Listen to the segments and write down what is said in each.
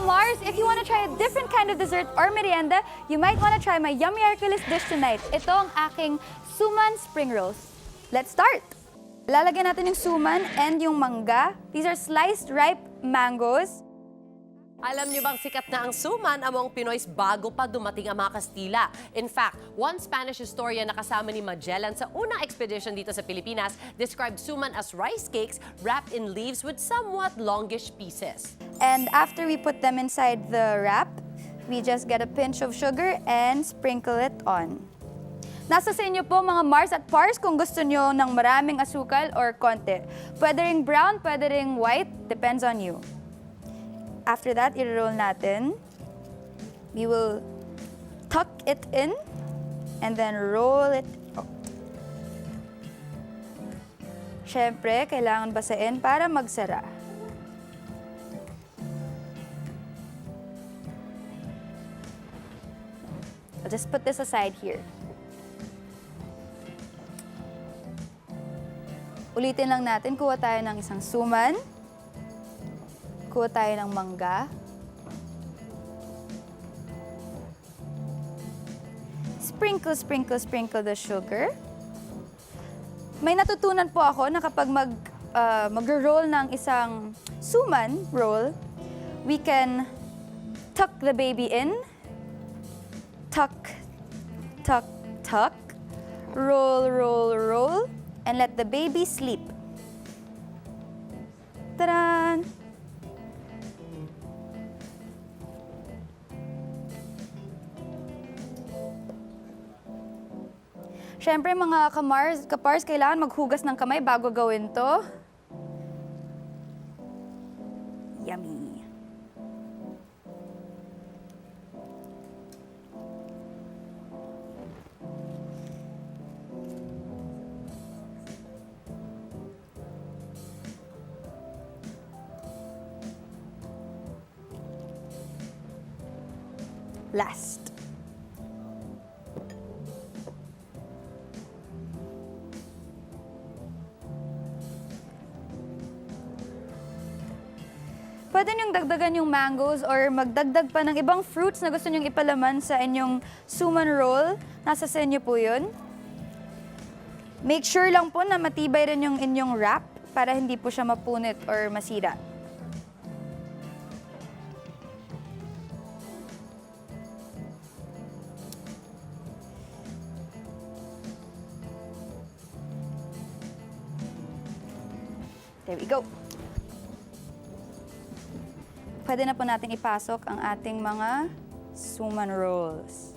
ka-Mars, if you want to try a different kind of dessert or merienda, you might want to try my Yummy Hercules dish tonight. Ito ang aking SUMAN spring rolls. Let's start! Lalagyan natin yung suman and yung mangga. These are sliced ripe mangoes. Alam niyo bang sikat na ang suman among Pinoys bago pa dumating ang mga Kastila? In fact, one Spanish historian na kasama ni Magellan sa unang expedition dito sa Pilipinas described suman as rice cakes wrapped in leaves with somewhat longish pieces. And after we put them inside the wrap, we just get a pinch of sugar and sprinkle it on. Nasa sa inyo po mga Mars at Pars kung gusto nyo ng maraming asukal or konti. Pwede ring brown, pwede ring white, depends on you. After that, i-roll natin. We will tuck it in and then roll it out. Siyempre, kailangan basain para magsara. I'll just put this aside here. Ulitin lang natin, kuha tayo ng isang suman. Kuha tayo ng mangga. Sprinkle, sprinkle, sprinkle the sugar. May natutunan po ako na kapag mag-roll ng isang suman roll, we can tuck the baby in. Tuck, tuck, tuck. Roll, roll, roll. And let the baby sleep. Ta-da! Siyempre mga kapars, kailangan maghugas ng kamay bago gawin to. Yummy! Last. Pwede niyong dagdagan yung mangoes or magdagdag pa ng ibang fruits na gusto niyong ipalaman sa inyong suman roll. Nasa sa inyo po yun. Make sure lang po na matibay rin yung inyong wrap para hindi po siya mapunit or masira. There we go. Pwede na po natin ipasok ang ating mga suman rolls.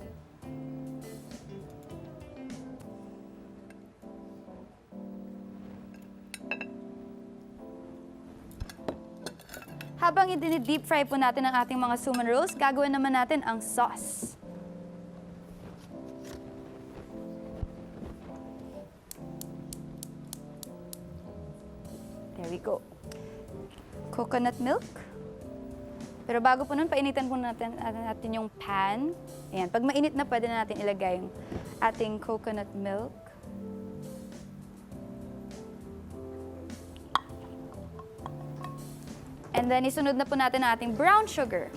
Habang i-deep fry po natin ang ating mga suman rolls, gagawin naman natin ang sauce. There we go. Coconut milk. Pero bago po nun, painitan po natin yung pan. Ayan. Pag mainit na, pwede na natin ilagay yung ating coconut milk. And then, isunod na po natin ang ating brown sugar.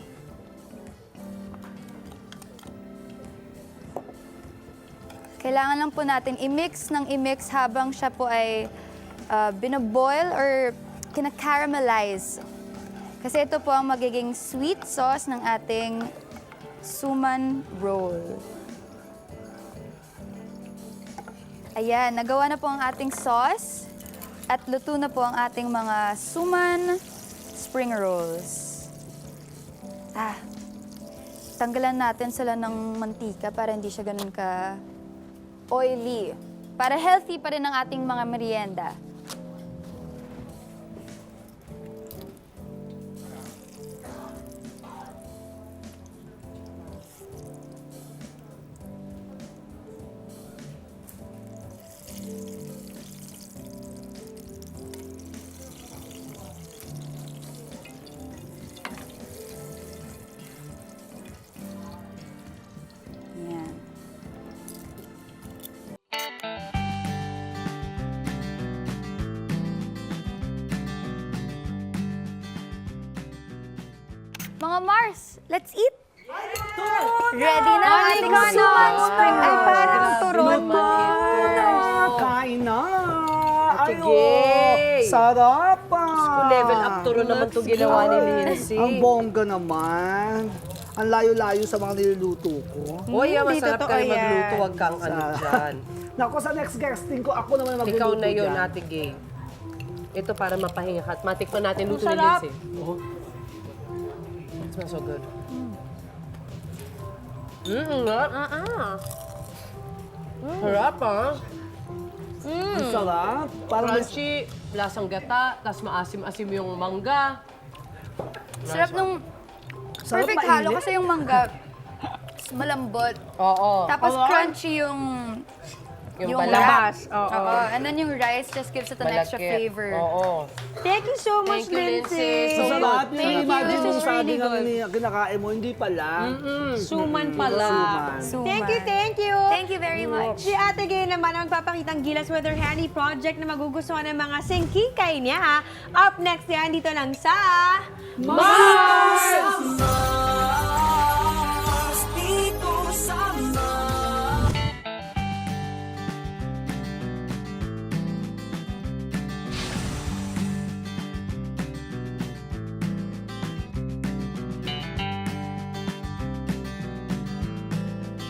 Kailangan lang po natin i-mix ng i-mix habang siya po ay binaboil or kina-caramelize. Kasi ito po ang magiging sweet sauce ng ating suman roll. Ayan, nagawa na po ang ating sauce at luto na po ang ating mga suman spring rolls. Tanggalan natin sila ng mantika para hindi siya ganun ka oily. Para healthy pa rin ang ating mga merienda. Mars, let's eat! Ready na ang ating suman spring Ay, roll. parang turon. Kain na! Sige. Sarap pa! Level up turon naman ito ginawa ni Lindsay. Ang bongga naman. Ang layo-layo sa mga niluluto ko. Uy, Hindi masarap totoo ka rin yan. magluto. Huwag kang ano dyan. Naku, sa next guesting ko, ako naman magluluto Ikaw na yun, dyan. Ate Gay. Ito para mapahinga ka. At matikman natin luto ni sarap. Lindsay. It smells so good. Sarap ah. Ang sarap. Parang may Crunchy, lasang gata, tapos maasim-asim yung mangga. Sarap nung sarap perfect mainit. halo kasi yung mangga malambot. Oo. Tapos crunchy yung Yung labas. wrap. Oo. And then yung rice just gives it an extra Malagkit. flavor. Oo. Thank you so much, Thank you, Lindsay. Lindsay. So Ang sarap. Thank Yung you. imagine This mo is sa really ating good. kinakain mo, hindi pala. Suman pala. Suman. Thank you, thank you. Thank you very much. Si Ate Gay naman ang magpapakitang gilas with her handy project na magugustuhan ng mga singkikay niya. Up next yan, dito lang sa... Mars!